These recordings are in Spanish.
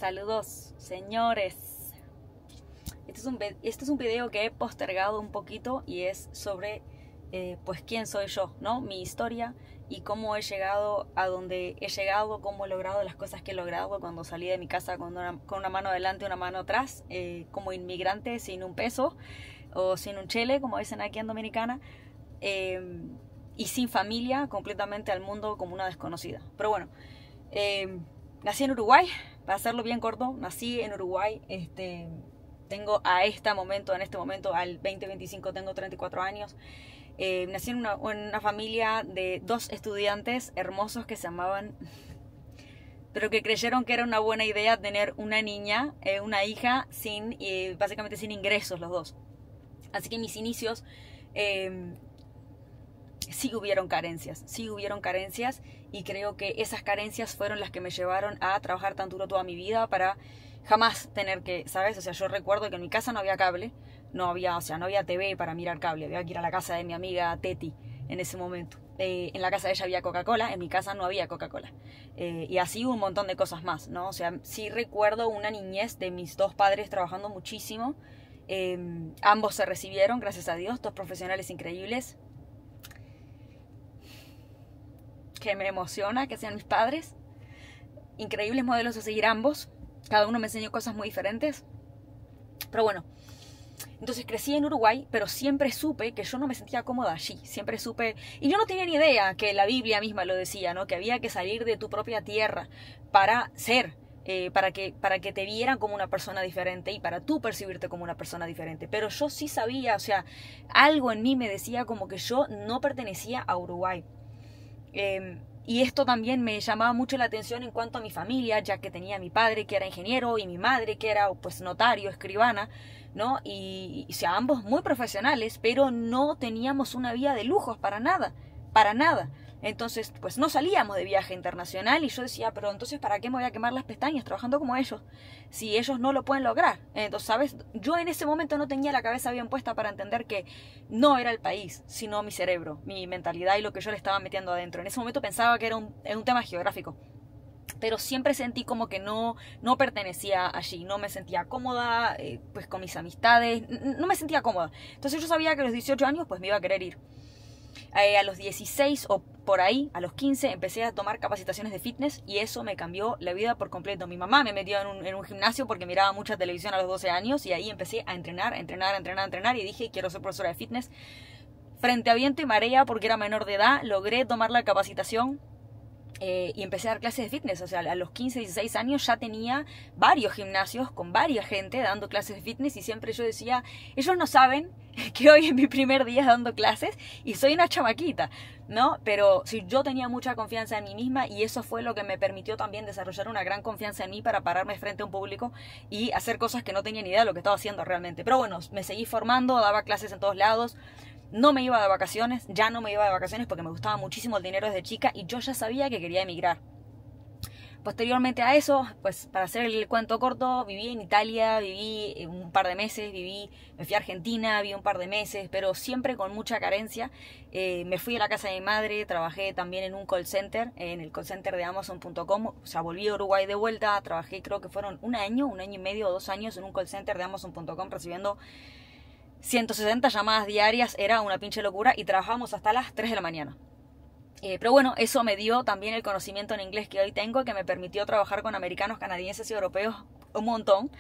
Saludos, señores. Este es un video que he postergado un poquito y es sobre pues quién soy yo, ¿no? Mi historia y cómo he llegado a donde he llegado, cómo he logrado las cosas que he logrado cuando salí de mi casa con una mano adelante y una mano atrás, como inmigrante sin un peso o sin un chele, como dicen aquí en Dominicana, y sin familia, completamente al mundo como una desconocida. Pero bueno, nací en Uruguay, para hacerlo bien corto, nací en Uruguay, tengo en este momento, al 2025, tengo 34 años. Nací en una familia de 2 estudiantes hermosos que se amaban, pero que creyeron que era una buena idea tener una niña, una hija, básicamente sin ingresos los dos. Así que en mis inicios sí hubieron carencias y creo que esas carencias fueron las que me llevaron a trabajar tan duro toda mi vida para jamás tener que, ¿sabes? O sea, yo recuerdo que en mi casa no había cable, no había TV para mirar cable, había que ir a la casa de mi amiga Teti en ese momento. En la casa de ella había Coca-Cola, en mi casa no había Coca-Cola. Y así un montón de cosas más, ¿no? O sea, sí recuerdo una niñez de mis 2 padres trabajando muchísimo. Ambos se recibieron, gracias a Dios, 2 profesionales increíbles. Que me emociona que sean mis padres. Increíbles modelos a seguir ambos. Cada uno me enseñó cosas muy diferentes. Pero bueno, entonces crecí en Uruguay, pero siempre supe que yo no me sentía cómoda allí. Siempre supe, y yo no tenía ni idea que la Biblia misma lo decía, ¿no? Que había que salir de tu propia tierra para ser, para que te vieran como una persona diferente y para tú percibirte como una persona diferente. Pero yo sí sabía, o sea, algo en mí me decía como que yo no pertenecía a Uruguay. Y esto también me llamaba mucho la atención en cuanto a mi familia, ya que tenía a mi padre que era ingeniero y mi madre que era pues notario, escribana, ¿no? Y o sea, ambos muy profesionales, pero no teníamos una vida de lujos para nada, para nada. Entonces, pues no salíamos de viaje internacional y yo decía, pero entonces ¿para qué me voy a quemar las pestañas trabajando como ellos? Si ellos no lo pueden lograr. Entonces, ¿sabes? Yo en ese momento no tenía la cabeza bien puesta para entender que no era el país, sino mi cerebro, mi mentalidad y lo que yo le estaba metiendo adentro. En ese momento pensaba que era un tema geográfico. Pero siempre sentí como que no pertenecía allí, no me sentía cómoda, pues con mis amistades, no me sentía cómoda. Entonces yo sabía que a los 18 años pues me iba a querer ir. A los 16 o por ahí, a los 15, empecé a tomar capacitaciones de fitness y eso me cambió la vida por completo. Mi mamá me metió en un gimnasio porque miraba mucha televisión a los 12 años y ahí empecé a entrenar y dije, quiero ser profesora de fitness. Frente a viento y marea, porque era menor de edad, logré tomar la capacitación. Y empecé a dar clases de fitness, o sea, a los 15, 16 años ya tenía varios gimnasios con varias gente dando clases de fitness y siempre yo decía, ellos no saben que hoy es mi primer día dando clases y soy una chamaquita, ¿no? Pero sí, yo tenía mucha confianza en mí misma y eso fue lo que me permitió también desarrollar una gran confianza en mí para pararme frente a un público y hacer cosas que no tenía ni idea de lo que estaba haciendo realmente. Pero bueno, me seguí formando, daba clases en todos lados. No me iba de vacaciones, ya no me iba de vacaciones porque me gustaba muchísimo el dinero desde chica y yo ya sabía que quería emigrar. Posteriormente a eso, pues para hacer el cuento corto, viví en Italia, viví un par de meses, me fui a Argentina, viví un par de meses, pero siempre con mucha carencia. Me fui a la casa de mi madre, trabajé también en un call center, en el call center de Amazon.com, o sea, volví a Uruguay de vuelta, trabajé creo que fueron un año y medio o 2 años en un call center de Amazon.com recibiendo 160 llamadas diarias, era una pinche locura y trabajábamos hasta las 3 de la mañana. Pero bueno, eso me dio también el conocimiento en inglés que hoy tengo, que me permitió trabajar con americanos, canadienses y europeos un montón.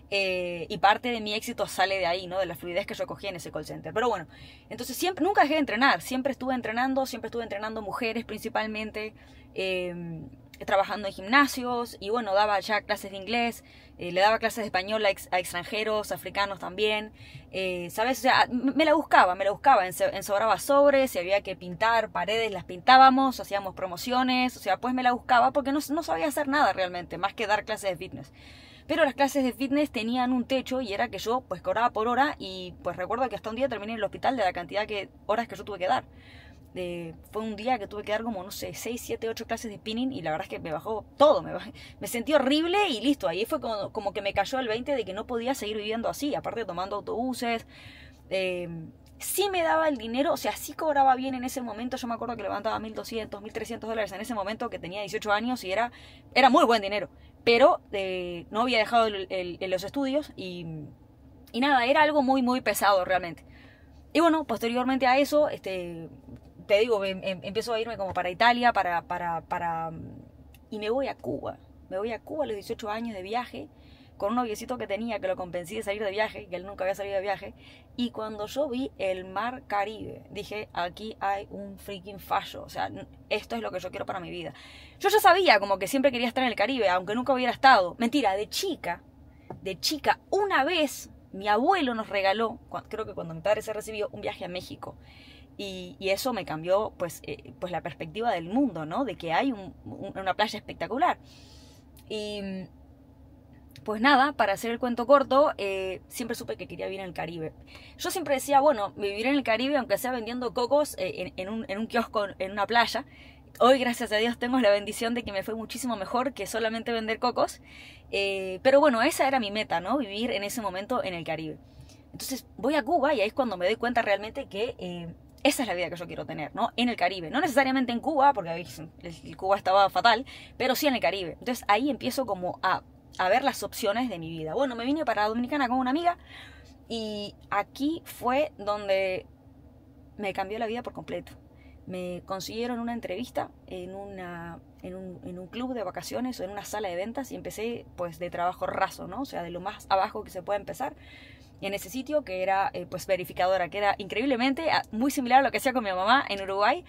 Y parte de mi éxito sale de ahí, ¿no? De la fluidez que yo cogí en ese call center. Pero bueno, entonces nunca dejé de entrenar, siempre estuve entrenando mujeres principalmente, trabajando en gimnasios y bueno, daba ya clases de inglés, le daba clases de español a extranjeros, africanos también, ¿sabes? O sea, me la buscaba, ensobraba sobres, si había que pintar paredes las pintábamos, hacíamos promociones, o sea, pues me la buscaba porque no sabía hacer nada realmente, más que dar clases de fitness. Pero las clases de fitness tenían un techo y era que yo pues cobraba por hora y pues recuerdo que hasta un día terminé en el hospital de la cantidad de horas que yo tuve que dar. Fue un día que tuve que dar como, no sé, 6, 7, 8 clases de spinning y la verdad es que me bajó todo, me sentí horrible y listo, ahí fue como que me cayó el 20 de que no podía seguir viviendo así, aparte tomando autobuses, sí me daba el dinero, o sea, sí cobraba bien en ese momento, yo me acuerdo que levantaba $1,200, $1,300 en ese momento que tenía 18 años y era muy buen dinero, pero no había dejado los estudios y nada, era algo muy, muy pesado realmente. Y bueno, posteriormente a eso, te digo, empiezo a irme como para Italia, y me voy a Cuba. Me voy a Cuba a los 18 años de viaje, con un noviecito que tenía, que lo convencí de salir de viaje, que él nunca había salido de viaje. Y cuando yo vi el mar Caribe, dije, aquí hay un freaking fallo. O sea, esto es lo que yo quiero para mi vida. Yo ya sabía como que siempre quería estar en el Caribe, aunque nunca hubiera estado. Mentira, de chica, una vez mi abuelo nos regaló, creo que cuando mi padre se recibió, un viaje a México. Y eso me cambió pues la perspectiva del mundo, ¿no? De que hay una playa espectacular. Y pues nada, para hacer el cuento corto, siempre supe que quería vivir en el Caribe. Yo siempre decía, bueno, vivir en el Caribe, aunque sea vendiendo cocos en un kiosco en una playa. Hoy, gracias a Dios, tengo la bendición de que me fue muchísimo mejor que solamente vender cocos. Pero bueno, esa era mi meta, ¿no? Vivir en ese momento en el Caribe. Entonces voy a Cuba y ahí es cuando me doy cuenta realmente que esa es la vida que yo quiero tener, ¿no? En el Caribe. No necesariamente en Cuba, porque el Cuba estaba fatal, pero sí en el Caribe. Entonces ahí empiezo como a ver las opciones de mi vida. Bueno, me vine para Dominicana con una amiga y aquí fue donde me cambió la vida por completo. Me consiguieron una entrevista en un club de vacaciones o en una sala de ventas y empecé pues de trabajo raso, ¿no? O sea, de lo más abajo que se puede empezar en ese sitio, que era pues verificadora, que era increíblemente muy similar a lo que hacía con mi mamá en Uruguay,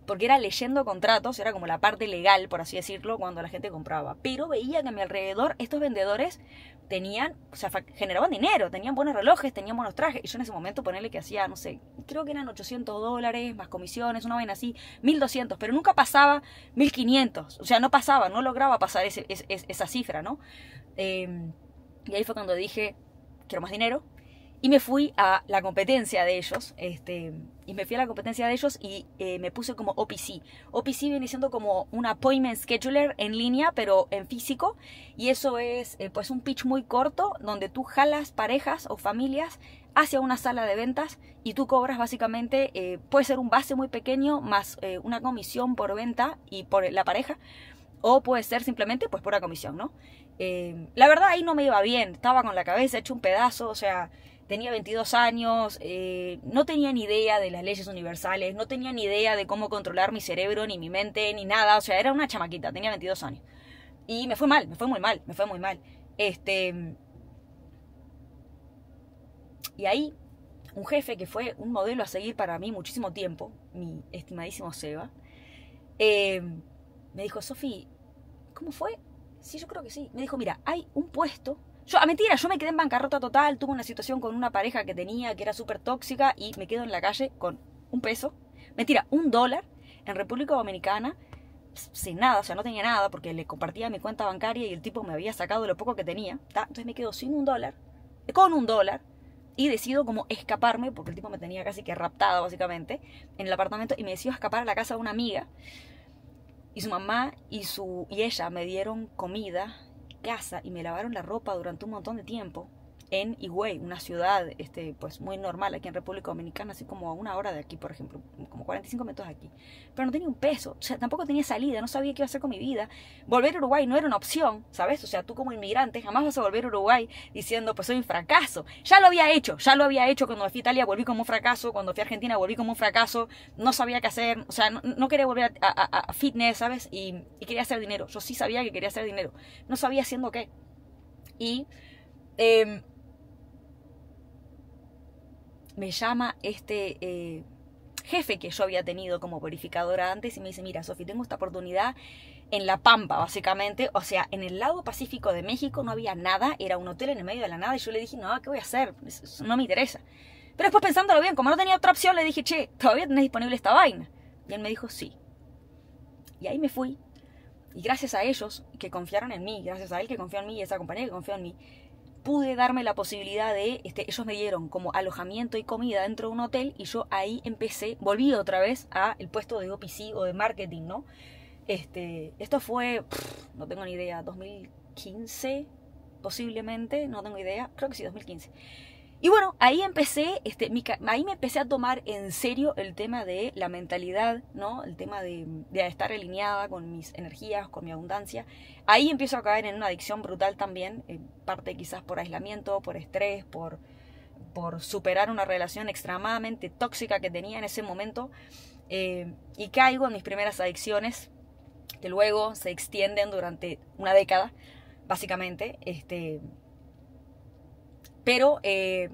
porque era leyendo contratos, era como la parte legal, por así decirlo, cuando la gente compraba. Pero veía que a mi alrededor estos vendedores tenían, o sea, generaban dinero, tenían buenos relojes, tenían buenos trajes. Y yo en ese momento ponerle que hacía, no sé, creo que eran $800, más comisiones, una vaina así, 1.200, pero nunca pasaba 1.500. O sea, no pasaba, no lograba pasar esa cifra, ¿no? Y ahí fue cuando dije, quiero más dinero. Y me fui a la competencia de ellos, y me puse como OPC. OPC viene siendo como un appointment scheduler en línea, pero en físico. Y eso es pues un pitch muy corto, donde tú jalas parejas o familias hacia una sala de ventas y tú cobras básicamente, puede ser un base muy pequeño más una comisión por venta y por la pareja, o puede ser simplemente pues por la comisión, ¿no? La verdad ahí no me iba bien, estaba con la cabeza hecha un pedazo, o sea, tenía 22 años, no tenía ni idea de las leyes universales, no tenía ni idea de cómo controlar mi cerebro, ni mi mente, ni nada, o sea, era una chamaquita, tenía 22 años. Y me fue mal, me fue muy mal. Y ahí, un jefe que fue un modelo a seguir para mí muchísimo tiempo, mi estimadísimo Seba, me dijo, Sofi, ¿cómo fue? Sí, yo creo que sí. Me dijo, mira, hay un puesto. Yo me quedé en bancarrota total, tuve una situación con una pareja que tenía que era súper tóxica y me quedo en la calle con $1, en República Dominicana, sin nada, o sea, no tenía nada porque le compartía mi cuenta bancaria y el tipo me había sacado lo poco que tenía, ¿tá? Entonces me quedo sin con $1, y decido como escaparme, porque el tipo me tenía casi que raptada básicamente, en el apartamento, y me decido escapar a la casa de una amiga, y su mamá y ella me dieron comida, casa, y me lavaron la ropa durante un montón de tiempo en Higüey, una ciudad pues muy normal aquí en República Dominicana, así como a una hora de aquí, por ejemplo, como 45 minutos de aquí. Pero no tenía un peso, o sea, tampoco tenía salida, no sabía qué iba a hacer con mi vida. Volver a Uruguay no era una opción, ¿sabes? O sea, tú como inmigrante jamás vas a volver a Uruguay diciendo, pues soy un fracaso. Ya lo había hecho cuando me fui a Italia, volví como un fracaso, cuando fui a Argentina volví como un fracaso, no sabía qué hacer, o sea, no quería volver a fitness, ¿sabes? Y quería hacer dinero, yo sí sabía que quería hacer dinero, no sabía haciendo qué. Y me llama jefe que yo había tenido como verificadora antes y me dice, mira, Sofi, tengo esta oportunidad en La Pampa, básicamente, o sea, en el lado pacífico de México no había nada, era un hotel en el medio de la nada, y yo le dije, no, ¿qué voy a hacer? Eso no me interesa. Pero después pensándolo bien, como no tenía otra opción, le dije, che, ¿todavía tenés disponible esta vaina? Y él me dijo, sí. Y ahí me fui, y gracias a ellos que confiaron en mí, gracias a él que confió en mí y esa compañía que confió en mí, pude darme la posibilidad de, ellos me dieron como alojamiento y comida dentro de un hotel, y yo ahí volví otra vez a el puesto de OPC o de marketing, ¿no? Esto fue, no tengo ni idea, 2015 posiblemente, no tengo idea, creo que sí, 2015. Y bueno, ahí empecé, ahí me empecé a tomar en serio el tema de la mentalidad, ¿no? El tema de estar alineada con mis energías, con mi abundancia. Ahí empiezo a caer en una adicción brutal también, parte quizás por aislamiento, por estrés, por superar una relación extremadamente tóxica que tenía en ese momento. Y caigo en mis primeras adicciones, que luego se extienden durante una década, básicamente, pero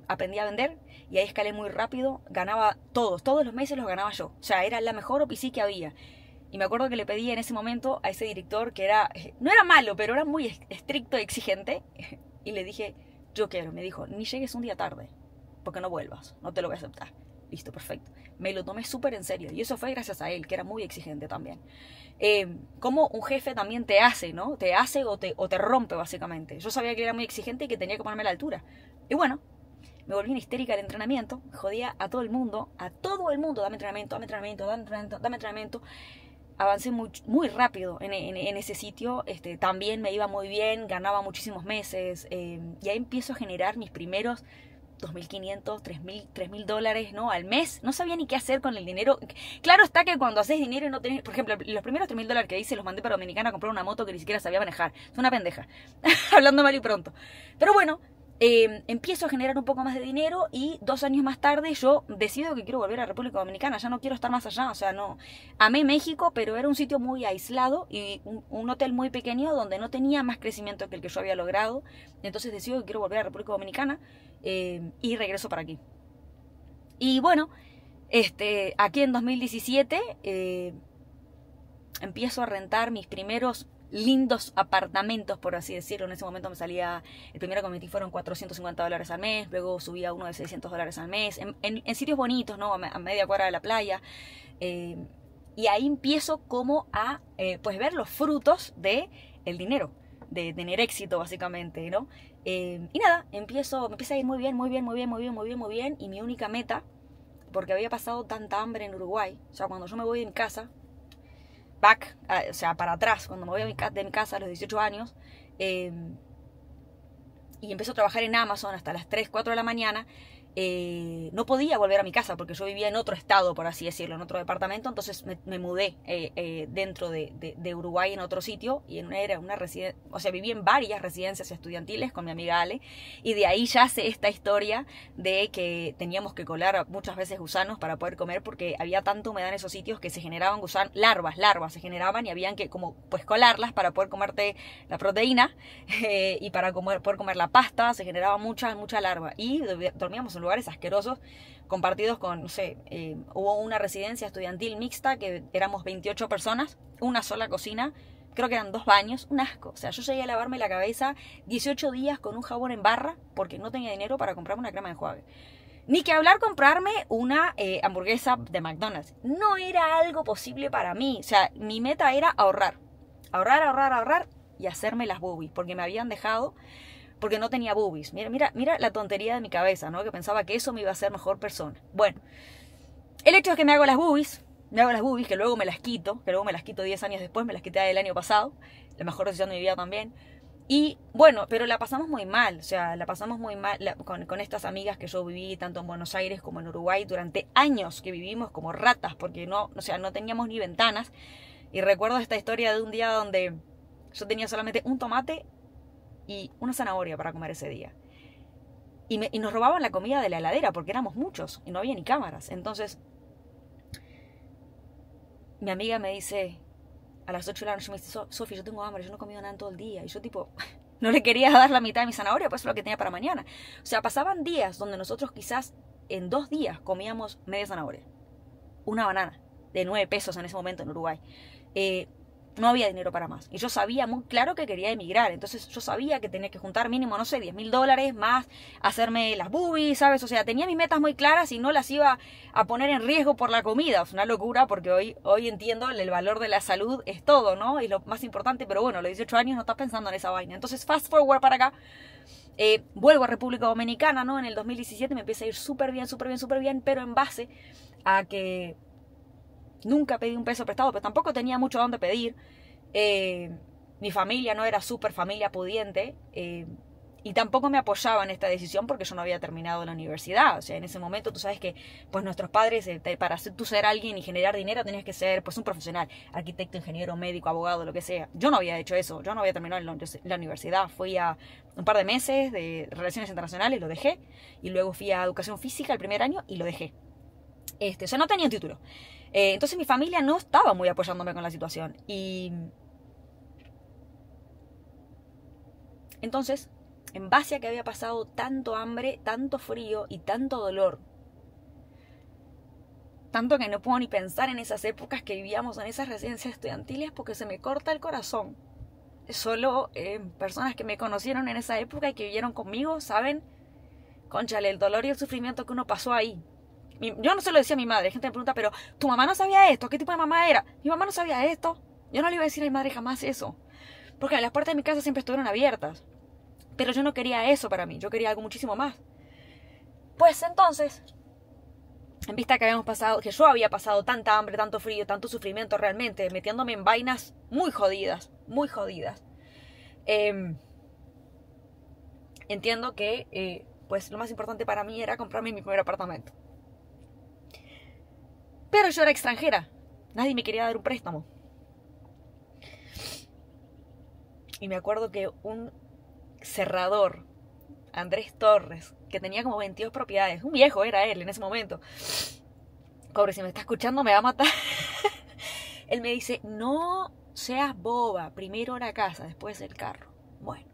aprendí a vender y ahí escalé muy rápido, ganaba todos los meses los ganaba yo, o sea, era la mejor OPC que había. Y me acuerdo que le pedí en ese momento a ese director que no era malo, pero era muy estricto y exigente, y le dije, yo quiero, me dijo, ni llegues un día tarde, porque no vuelvas, no te lo voy a aceptar. Listo, perfecto. Me lo tomé súper en serio y eso fue gracias a él, que era muy exigente también. Como un jefe también te hace, ¿no? Te hace o te rompe, básicamente. Yo sabía que era muy exigente y que tenía que ponerme a la altura. Y bueno, me volví una histérica del entrenamiento, jodía a todo el mundo, dame entrenamiento, dame entrenamiento, dame entrenamiento, dame entrenamiento. Avancé muy rápido en ese sitio, también me iba muy bien, ganaba muchísimos meses, y ahí empiezo a generar mis primeros $2.500, $3.000, ¿no? Al mes. No sabía ni qué hacer con el dinero. Claro está que cuando haces dinero y no tenés... Por ejemplo, los primeros $3.000 que hice los mandé para Dominicana a comprar una moto que ni siquiera sabía manejar. Es una pendeja. Hablando mal y pronto. Pero bueno, empiezo a generar un poco más de dinero y 2 años más tarde yo decido que quiero volver a República Dominicana. Ya no quiero estar más allá. O sea, no... Amé México, pero era un sitio muy aislado y un hotel muy pequeño donde no tenía más crecimiento que el que yo había logrado. Entonces decido que quiero volver a República Dominicana. Y regreso para aquí. Y bueno, aquí en 2017 empiezo a rentar mis primeros lindos apartamentos, por así decirlo. En ese momento me salía, el primero que metí fueron $450 al mes, luego subía uno de $600 al mes, en sitios bonitos, ¿no? A media cuadra de la playa. Y ahí empiezo como a pues ver los frutos de el dinero, de tener éxito básicamente, ¿no? Y nada, me empieza a ir muy bien, y mi única meta, porque había pasado tanta hambre en Uruguay, o sea, cuando yo me voy de mi casa, o sea, para atrás, cuando me voy de mi casa a los 18 años, y empiezo a trabajar en Amazon hasta las 3, 4 de la mañana, no podía volver a mi casa porque yo vivía en otro estado, por así decirlo, en otro departamento. Entonces me mudé dentro de Uruguay en otro sitio, y era una residencia, o sea, viví en varias residencias estudiantiles con mi amiga Ale, y de ahí ya sé esta historia de que teníamos que colar muchas veces gusanos para poder comer, porque había tanta humedad en esos sitios que se generaban larvas se generaban, y habían que como pues colarlas para poder comerte la proteína, y para poder comer la pasta. Se generaba mucha larva y dormíamos en lugares asquerosos, compartidos con, no sé, hubo una residencia estudiantil mixta que éramos 28 personas, una sola cocina, creo que eran 2 baños, un asco. O sea, yo llegué a lavarme la cabeza 18 días con un jabón en barra porque no tenía dinero para comprarme una crema de enjuague. Ni que hablar comprarme una hamburguesa de McDonald's. No era algo posible para mí. O sea, mi meta era ahorrar y hacerme las boobies, porque me habían dejado... porque no tenía boobies. Mira la tontería de mi cabeza, ¿no? Que pensaba que eso me iba a hacer mejor persona. Bueno, el hecho es que me hago las boobies, que luego me las quito, 10 años después, me las quité el año pasado, la mejor decisión de mi vida también. Y bueno, pero la pasamos muy mal, o sea, con estas amigas que yo viví tanto en Buenos Aires como en Uruguay durante años, que vivimos como ratas, porque no teníamos ni ventanas. Y recuerdo esta historia de un día donde yo tenía solamente un tomate y una zanahoria para comer ese día. Y nos robaban la comida de la heladera porque éramos muchos y no había ni cámaras. Entonces, mi amiga me dice, a las 8 de la noche me dice, Sofi, yo tengo hambre, yo no he comido nada en todo el día. Y yo tipo, no le quería dar la mitad de mi zanahoria, pues es lo que tenía para mañana. O sea, pasaban días donde nosotros quizás en 2 días comíamos media zanahoria, una banana de 9 pesos en ese momento en Uruguay. No había dinero para más. Y yo sabía muy claro que quería emigrar. Entonces yo sabía que tenía que juntar mínimo, no sé, $10.000 más, hacerme las boobies, ¿sabes? O sea, tenía mis metas muy claras y no las iba a poner en riesgo por la comida. Es una locura porque hoy entiendo el valor de la salud es todo, ¿no? Es lo más importante, pero bueno, a los 18 años no estás pensando en esa vaina. Entonces, fast forward para acá. Vuelvo a República Dominicana, ¿no? En el 2017 me empieza a ir súper bien, pero en base a que nunca pedí un peso prestado, pero tampoco tenía mucho a dónde pedir. Mi familia no era súper familia pudiente. Y tampoco me apoyaba en esta decisión porque yo no había terminado la universidad. O sea, en ese momento tú sabes que pues nuestros padres, para tú ser alguien y generar dinero, tenías que ser pues un profesional, arquitecto, ingeniero, médico, abogado, lo que sea. Yo no había hecho eso, yo no había terminado la universidad. Fui a un par de meses de relaciones internacionales, lo dejé. Y luego fui a educación física el primer año y lo dejé. O sea, no tenía un título. Entonces mi familia no estaba muy apoyándome con la situación. Y entonces, en base a que había pasado tanto hambre, tanto frío y tanto dolor, tanto que no puedo ni pensar en esas épocas que vivíamos en esas residencias estudiantiles porque se me corta el corazón. Solo personas que me conocieron en esa época y que vivieron conmigo saben, cónchale, el dolor y el sufrimiento que uno pasó ahí. Yo no se lo decía a mi madre. Gente me pregunta, pero ¿tu mamá no sabía esto? ¿Qué tipo de mamá era? Mi mamá no sabía esto. Yo no le iba a decir a mi madre jamás eso. Porque las puertas de mi casa siempre estuvieron abiertas. Pero yo no quería eso para mí. Yo quería algo muchísimo más. Pues entonces, en vista que yo había pasado tanta hambre, tanto frío, tanto sufrimiento realmente, metiéndome en vainas muy jodidas. Muy jodidas. Entiendo que pues lo más importante para mí era comprarme mi primer apartamento. Pero yo era extranjera. Nadie me quería dar un préstamo. Y me acuerdo que un cerrador, Andrés Torres, que tenía como 22 propiedades, un viejo era él en ese momento. Cobre, si me está escuchando me va a matar. Él me dice, no seas boba, primero la casa, después el carro. Bueno.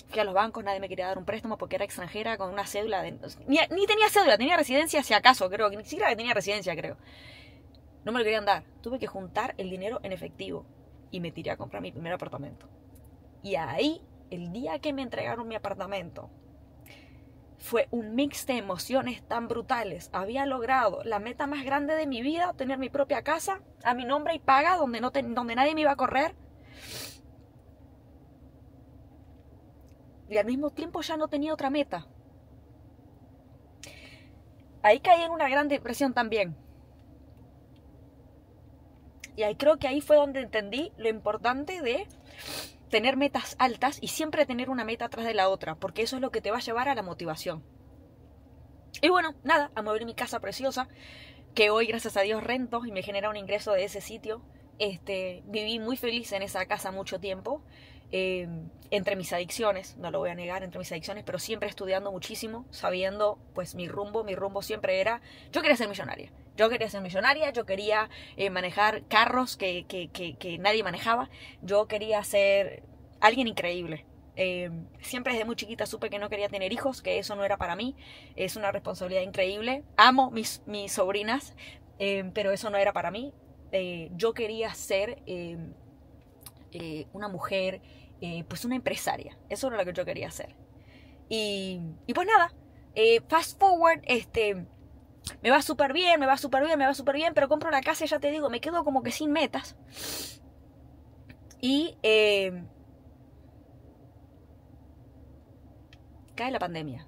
Fui a los bancos, nadie me quería dar un préstamo porque era extranjera con una cédula de... Ni tenía cédula, tenía residencia si acaso, creo. Ni siquiera tenía residencia, creo. No me lo querían dar. Tuve que juntar el dinero en efectivo. Y me tiré a comprar mi primer apartamento. Y ahí, el día que me entregaron mi apartamento, fue un mix de emociones tan brutales. Había logrado la meta más grande de mi vida, tener mi propia casa, a mi nombre y paga, donde nadie me iba a correr. Y al mismo tiempo ya no tenía otra meta. Ahí caí en una gran depresión también. Y ahí creo que ahí fue donde entendí lo importante de tener metas altas y siempre tener una meta atrás de la otra, porque eso es lo que te va a llevar a la motivación. Y bueno, nada, a mover mi casa preciosa, que hoy gracias a Dios rento y me genera un ingreso de ese sitio. Viví muy feliz en esa casa mucho tiempo. Entre mis adicciones, no lo voy a negar, entre mis adicciones, pero siempre estudiando muchísimo, sabiendo pues mi rumbo siempre era, yo quería ser millonaria, yo quería manejar carros que nadie manejaba, yo quería ser alguien increíble. Siempre desde muy chiquita supe que no quería tener hijos, que eso no era para mí, es una responsabilidad increíble, amo mis sobrinas, pero eso no era para mí. Yo quería ser una mujer, pues una empresaria. Eso era lo que yo quería hacer. Y pues nada, fast forward, me va súper bien, pero compro la casa y ya te digo, me quedo como que sin metas. Y cae la pandemia.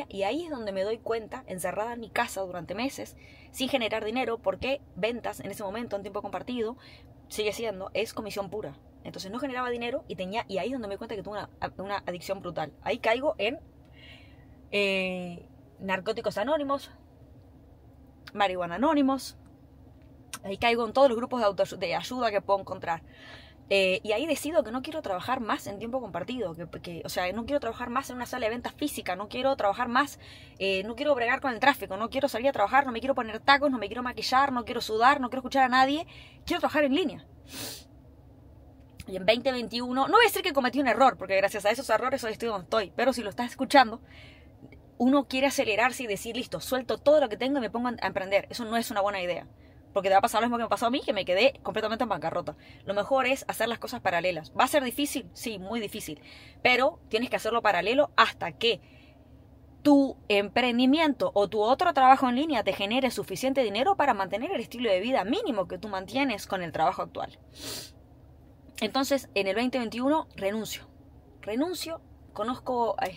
Y ahí es donde me doy cuenta, encerrada en mi casa durante meses, sin generar dinero, porque ventas en ese momento, en tiempo compartido, sigue siendo, es comisión pura. Entonces no generaba dinero y ahí es donde me doy cuenta que tuve una adicción brutal. Ahí caigo en narcóticos anónimos, marihuana anónimos, ahí caigo en todos los grupos de ayuda que puedo encontrar. Y ahí decido que no quiero trabajar más en tiempo compartido, o sea, no quiero trabajar más en una sala de ventas física, no quiero trabajar más, no quiero bregar con el tráfico, no quiero salir a trabajar, no me quiero poner tacos, no me quiero maquillar, no quiero sudar, no quiero escuchar a nadie, quiero trabajar en línea. Y en 2021, no voy a decir que cometí un error, porque gracias a esos errores hoy estoy donde estoy, pero si lo estás escuchando, uno quiere acelerarse y decir, listo, suelto todo lo que tengo y me pongo a emprender. Eso no es una buena idea. Porque te va a pasar lo mismo que me pasó a mí, que me quedé completamente en bancarrota. Lo mejor es hacer las cosas paralelas. ¿Va a ser difícil? Sí, muy difícil. Pero tienes que hacerlo paralelo hasta que tu emprendimiento o tu otro trabajo en línea te genere suficiente dinero para mantener el estilo de vida mínimo que tú mantienes con el trabajo actual. Entonces, en el 2021 renuncio,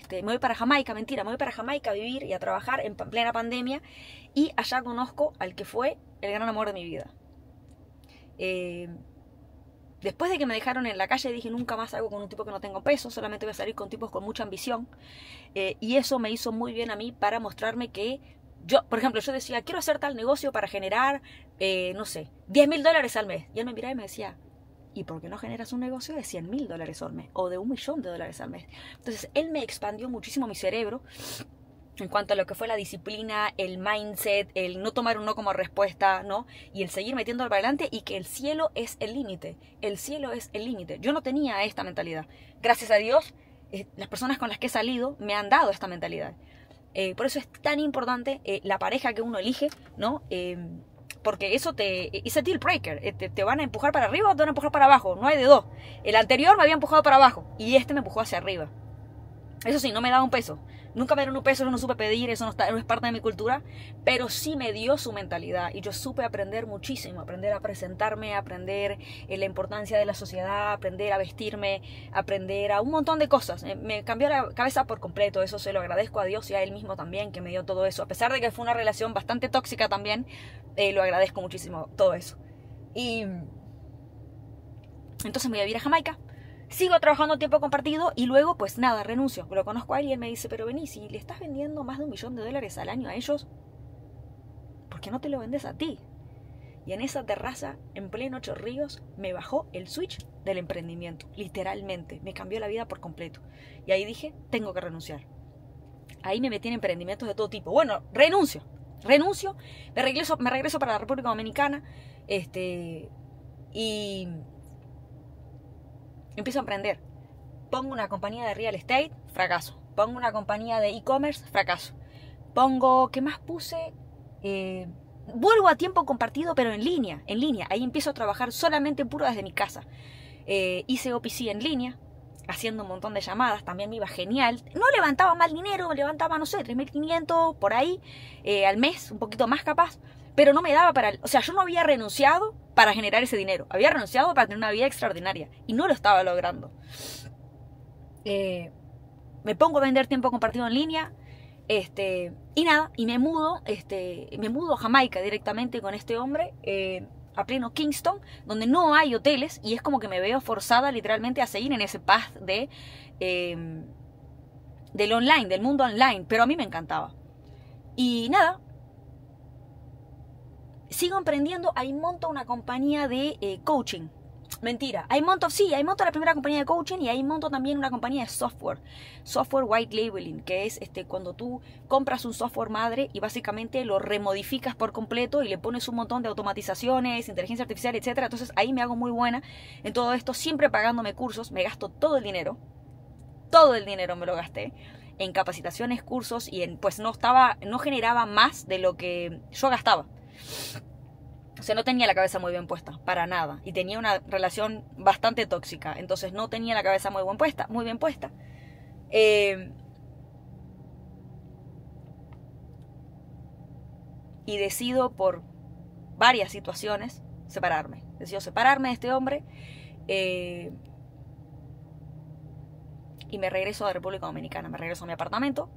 me voy para Jamaica, me voy para Jamaica a vivir y a trabajar en plena pandemia, y allá conozco al que fue el gran amor de mi vida. Después de que me dejaron en la calle dije nunca más salgo con un tipo que no tenga peso, solamente voy a salir con tipos con mucha ambición. Y eso me hizo muy bien a mí para mostrarme que yo, por ejemplo, yo decía, quiero hacer tal negocio para generar, no sé, $10.000 al mes. Y él me miraba y me decía, ¿y por qué no generas un negocio de $100.000 al mes? O de $1.000.000 al mes. Entonces él me expandió muchísimo mi cerebro en cuanto a lo que fue la disciplina, el mindset, el no tomar un no como respuesta, ¿no? Y el seguir metiéndolo para adelante y que el cielo es el límite. El cielo es el límite. Yo no tenía esta mentalidad. Gracias a Dios, las personas con las que he salido me han dado esta mentalidad. Por eso es tan importante la pareja que uno elige, ¿no? Porque eso es a deal breaker. Te van a empujar para arriba o te van a empujar para abajo. No hay de dos. El anterior me había empujado para abajo y este me empujó hacia arriba. Eso sí, no me daba un peso. Nunca me dieron un peso, no supe pedir, eso no es parte de mi cultura, pero sí me dio su mentalidad y yo supe aprender muchísimo, aprender a presentarme, aprender la importancia de la sociedad, aprender a vestirme, aprender a un montón de cosas. Me cambió la cabeza por completo, eso se lo agradezco a Dios y a Él mismo también que me dio todo eso. A pesar de que fue una relación bastante tóxica también, lo agradezco muchísimo todo eso. Y entonces me voy a ir a Jamaica. Sigo trabajando tiempo compartido y luego, pues nada, renuncio. Lo conozco a él y él me dice, pero vení, si le estás vendiendo más de $1.000.000 al año a ellos, ¿por qué no te lo vendes a ti? Y en esa terraza, en pleno Chorrillos, me bajó el switch del emprendimiento, literalmente. Me cambió la vida por completo. Y ahí dije, tengo que renunciar. Ahí me metí en emprendimientos de todo tipo. Bueno, renuncio, me regreso para la República Dominicana, y empiezo a emprender. Pongo una compañía de real estate, fracaso. Pongo una compañía de e-commerce, fracaso. ¿Qué más puse? Vuelvo a tiempo compartido, pero en línea. Ahí empiezo a trabajar solamente puro desde mi casa. Hice OPC en línea, haciendo un montón de llamadas, también me iba genial. No levantaba mal dinero, me levantaba, no sé, 3.500 por ahí al mes, un poquito más capaz. Pero no me daba o sea, yo no había renunciado para generar ese dinero. Había renunciado para tener una vida extraordinaria. Y no lo estaba logrando. Me pongo a vender tiempo compartido en línea. Y nada, y me mudo a Jamaica directamente con este hombre. A pleno Kingston, donde no hay hoteles. Y es como que me veo forzada literalmente a seguir en ese path del online, del mundo online. Pero a mí me encantaba. Y nada, sigo emprendiendo, ahí monto una compañía de coaching. Mentira, ahí monto la primera compañía de coaching y ahí monto también una compañía de software white labeling, que es cuando tú compras un software madre y básicamente lo remodificas por completo y le pones un montón de automatizaciones, inteligencia artificial, etcétera. Entonces ahí me hago muy buena en todo esto, siempre pagándome cursos, me gasto todo el dinero me lo gasté en capacitaciones, cursos y pues no generaba más de lo que yo gastaba. O sea, no tenía la cabeza muy bien puesta, para nada. Y tenía una relación bastante tóxica. Entonces no tenía la cabeza muy bien puesta. Y decido por varias situaciones separarme. Decido separarme de este hombre. Y me regreso a la República Dominicana. Me regreso a mi apartamento.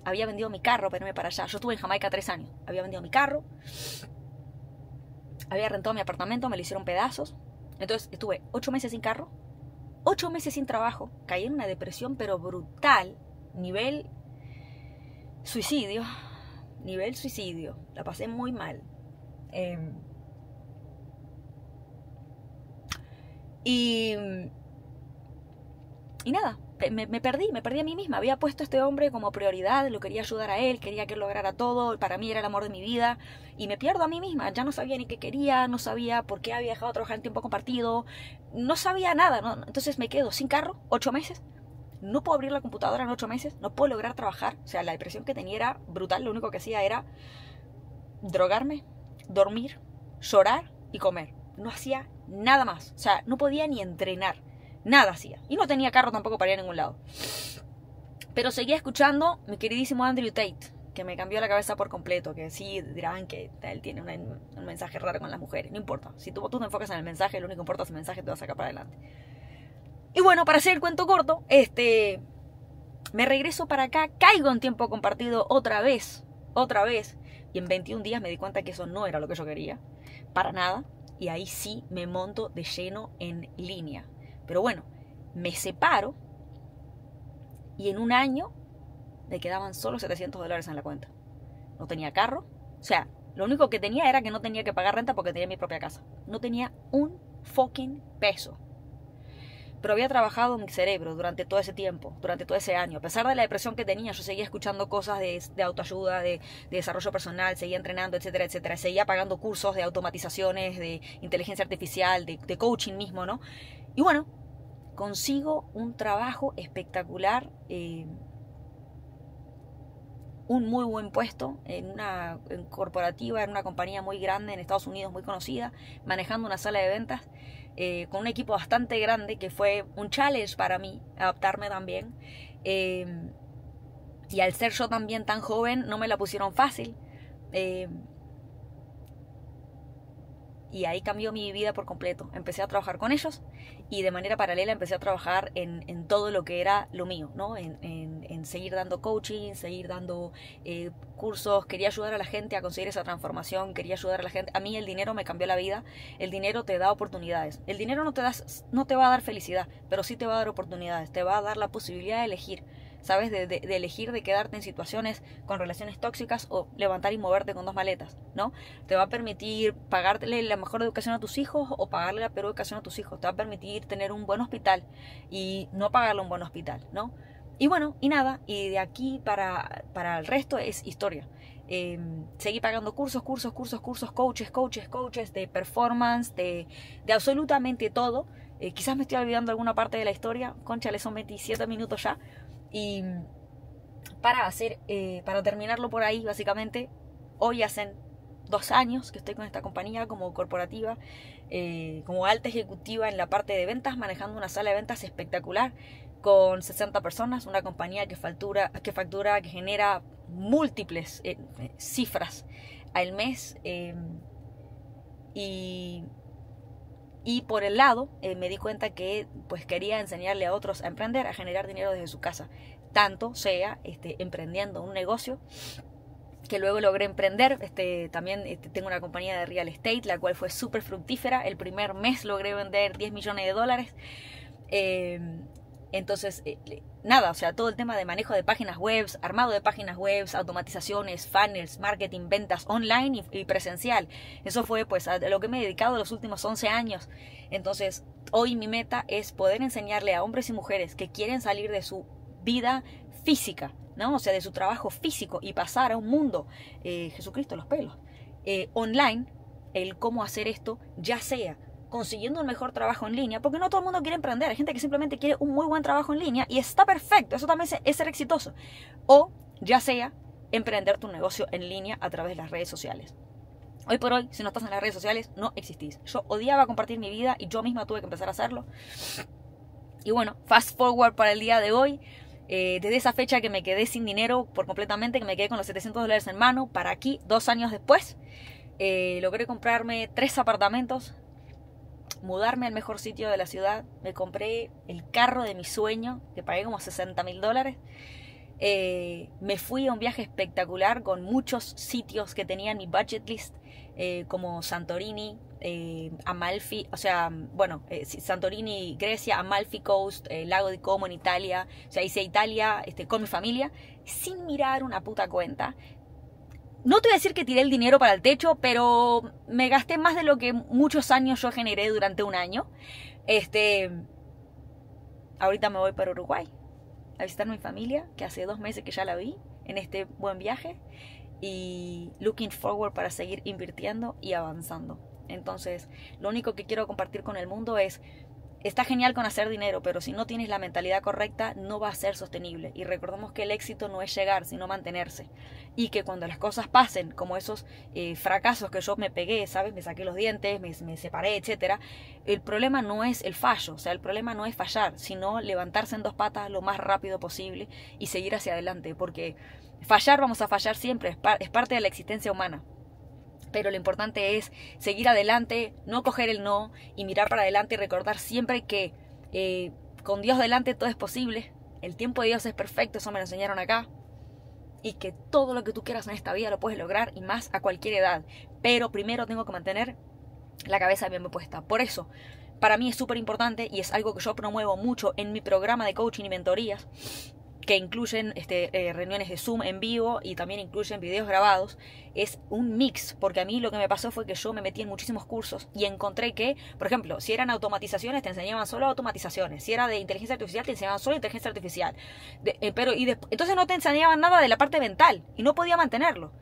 Había vendido mi carro para irme para allá. Yo estuve en Jamaica 3 años. Había vendido mi carro. Había rentado mi apartamento, me lo hicieron pedazos. Entonces estuve 8 meses sin carro, 8 meses sin trabajo. Caí en una depresión pero brutal. Nivel suicidio. La pasé muy mal. Y nada, me perdí a mí misma. Había puesto a este hombre como prioridad, lo quería ayudar a él, quería que él lograra todo, para mí era el amor de mi vida, y me pierdo a mí misma. Ya no sabía ni qué quería, no sabía por qué había dejado de trabajar en tiempo compartido, no sabía nada, ¿no? Entonces me quedo sin carro, 8 meses, no puedo abrir la computadora en 8 meses, no puedo lograr trabajar. O sea, la depresión que tenía era brutal, lo único que hacía era drogarme, dormir, llorar y comer. No hacía nada más, o sea, no podía ni entrenar. Nada hacía. Y no tenía carro tampoco para ir a ningún lado. Pero seguía escuchando mi queridísimo Andrew Tate, que me cambió la cabeza por completo. Que sí dirán que él tiene un mensaje raro con las mujeres. No importa. Si tú te enfocas en el mensaje, lo único que importa es el mensaje, te va a sacar para adelante. Y bueno, para hacer el cuento corto, me regreso para acá, caigo en tiempo compartido otra vez. Y en 21 días me di cuenta que eso no era lo que yo quería. Para nada. y ahí sí me monto de lleno en línea. Pero bueno, me separo y en un año me quedaban solo $700 en la cuenta. No tenía carro, o sea, lo único que tenía era que no tenía que pagar renta porque tenía mi propia casa. No tenía un fucking peso. Pero había trabajado mi cerebro durante todo ese tiempo, durante todo ese año. A pesar de la depresión que tenía, yo seguía escuchando cosas de autoayuda, de desarrollo personal, seguía entrenando, etcétera, etcétera. Seguía pagando cursos de automatizaciones, de inteligencia artificial, de coaching mismo, ¿no? Y bueno, consigo un trabajo espectacular, un muy buen puesto en una corporativa, en una compañía muy grande en Estados Unidos, muy conocida, manejando una sala de ventas, con un equipo bastante grande, que fue un challenge para mí adaptarme también. Y al ser yo también tan joven, no me la pusieron fácil. Y ahí cambió mi vida por completo. Empecé a trabajar con ellos y de manera paralela empecé a trabajar en todo lo que era lo mío, ¿no? En seguir dando coaching, seguir dando cursos. Quería ayudar a la gente a conseguir esa transformación, quería ayudar a la gente. A mí el dinero me cambió la vida. El dinero te da oportunidades. El dinero no te va a dar felicidad, pero sí te va a dar oportunidades. Te va a dar la posibilidad de elegir. ¿Sabes? De elegir de quedarte en situaciones con relaciones tóxicas o levantar y moverte con 2 maletas, ¿no? Te va a permitir pagarle la mejor educación a tus hijos o pagarle la peor educación a tus hijos. Te va a permitir tener un buen hospital y no pagarle un buen hospital, ¿no? Y bueno, y nada, y de aquí para el resto es historia. Seguí pagando cursos, coaches de performance, de absolutamente todo. Quizás me estoy olvidando alguna parte de la historia. Concha, son 27 minutos ya. Y para terminarlo por ahí, básicamente, hoy hacen 2 años que estoy con esta compañía como corporativa, como alta ejecutiva en la parte de ventas, manejando una sala de ventas espectacular con 60 personas, una compañía que genera múltiples cifras al mes. Y por el lado me di cuenta que pues quería enseñarle a otros a emprender, a generar dinero desde su casa, tanto sea emprendiendo un negocio que luego logré emprender. También tengo una compañía de real estate, la cual fue súper fructífera. El primer mes logré vender $10 millones. Entonces, nada, o sea, todo el tema de manejo de páginas web, armado de páginas web, automatizaciones, funnels, marketing, ventas online y presencial. Eso fue pues a lo que me he dedicado los últimos 11 años. Entonces, hoy mi meta es poder enseñarle a hombres y mujeres que quieren salir de su vida física, ¿no? O sea, de su trabajo físico y pasar a un mundo, Jesucristo, los pelos, online, el cómo hacer esto, ya sea consiguiendo un mejor trabajo en línea, porque no todo el mundo quiere emprender, hay gente que simplemente quiere un muy buen trabajo en línea y está perfecto, eso también es ser exitoso, o ya sea emprender tu negocio en línea a través de las redes sociales. Hoy por hoy, si no estás en las redes sociales, no existís. Yo odiaba compartir mi vida y yo misma tuve que empezar a hacerlo. Y bueno, fast forward para el día de hoy, desde esa fecha que me quedé sin dinero por completamente, que me quedé con los $700 en mano, para aquí, 2 años después, logré comprarme 3 apartamentos, mudarme al mejor sitio de la ciudad, me compré el carro de mi sueño, que pagué como $60,000, me fui a un viaje espectacular con muchos sitios que tenía en mi budget list, como Santorini, Amalfi, o sea, bueno, Santorini, Grecia, Amalfi Coast, Lago di Como en Italia. O sea, hice Italia con mi familia, sin mirar una puta cuenta. No te voy a decir que tiré el dinero para el techo, pero me gasté más de lo que muchos años yo generé durante un año. Ahorita me voy para Uruguay a visitar a mi familia, que hace 2 meses que ya la vi en este buen viaje. Y looking forward para seguir invirtiendo y avanzando. Entonces, lo único que quiero compartir con el mundo es: está genial con hacer dinero, pero si no tienes la mentalidad correcta, no va a ser sostenible. Y recordemos que el éxito no es llegar, sino mantenerse. Y que cuando las cosas pasen, como esos fracasos que yo me pegué, ¿sabes? Me saqué los dientes, me separé, etc. El problema no es el fallo, o sea, el problema no es fallar, sino levantarse en 2 patas lo más rápido posible y seguir hacia adelante. Porque fallar, vamos a fallar siempre, es parte de la existencia humana. Pero lo importante es seguir adelante, no coger el no y mirar para adelante y recordar siempre que con Dios delante todo es posible. El tiempo de Dios es perfecto, eso me lo enseñaron acá. Y que todo lo que tú quieras en esta vida lo puedes lograr, y más a cualquier edad. Pero primero tengo que mantener la cabeza bien puesta. Por eso, para mí es súper importante y es algo que yo promuevo mucho en mi programa de coaching y mentorías, que incluyen reuniones de Zoom en vivo y también incluyen videos grabados. Es un mix, porque a mí lo que me pasó fue que yo me metí en muchísimos cursos y encontré que, por ejemplo, si eran automatizaciones te enseñaban solo automatizaciones, si era de inteligencia artificial te enseñaban solo inteligencia artificial, entonces no te enseñaban nada de la parte mental y no podía mantenerlo.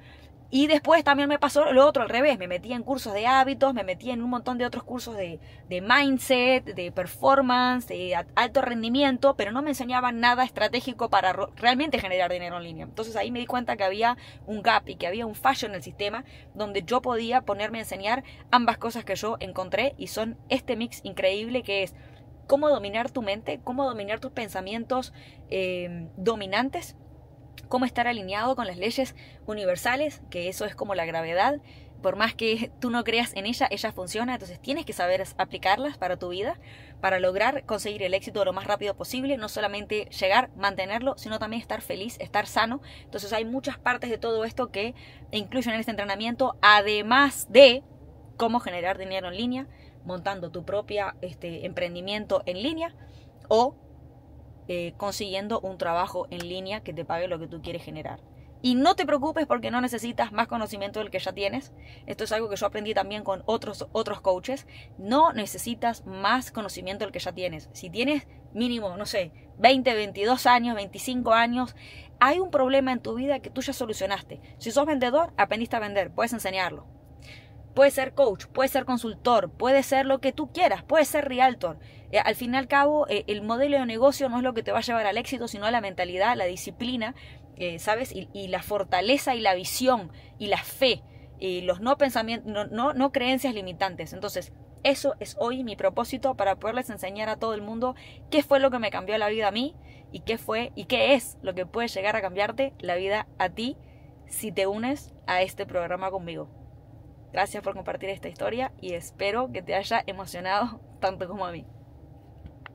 Y después también me pasó lo otro al revés, me metí en cursos de hábitos, me metí en un montón de otros cursos de mindset, de performance, de alto rendimiento, pero no me enseñaban nada estratégico para realmente generar dinero en línea. Entonces ahí me di cuenta que había un gap y que había un fallo en el sistema donde yo podía ponerme a enseñar ambas cosas que yo encontré, y son este mix increíble que es cómo dominar tu mente, cómo dominar tus pensamientos dominantes, cómo estar alineado con las leyes universales, que eso es como la gravedad. Por más que tú no creas en ella, ella funciona, entonces tienes que saber aplicarlas para tu vida, para lograr conseguir el éxito lo más rápido posible, no solamente llegar, mantenerlo, sino también estar feliz, estar sano. Entonces hay muchas partes de todo esto que incluyen en este entrenamiento, además de cómo generar dinero en línea, montando tu propia emprendimiento en línea, o consiguiendo un trabajo en línea que te pague lo que tú quieres generar. Y no te preocupes porque no necesitas más conocimiento del que ya tienes. Esto es algo que yo aprendí también con otros coaches. No necesitas más conocimiento del que ya tienes. Si tienes mínimo, no sé, 20, 22 años, 25 años, hay un problema en tu vida que tú ya solucionaste. Si sos vendedor, aprendiste a vender, puedes enseñarlo. Puedes ser coach, puedes ser consultor, puedes ser lo que tú quieras, puedes ser realtor. Al fin y al cabo, el modelo de negocio no es lo que te va a llevar al éxito, sino la mentalidad, la disciplina, ¿sabes? Y la fortaleza y la visión y la fe, y los no pensamientos, no creencias limitantes. Entonces, eso es hoy mi propósito, para poderles enseñar a todo el mundo qué fue lo que me cambió la vida a mí y qué es lo que puede llegar a cambiarte la vida a ti si te unes a este programa conmigo. Gracias por compartir esta historia y espero que te haya emocionado tanto como a mí.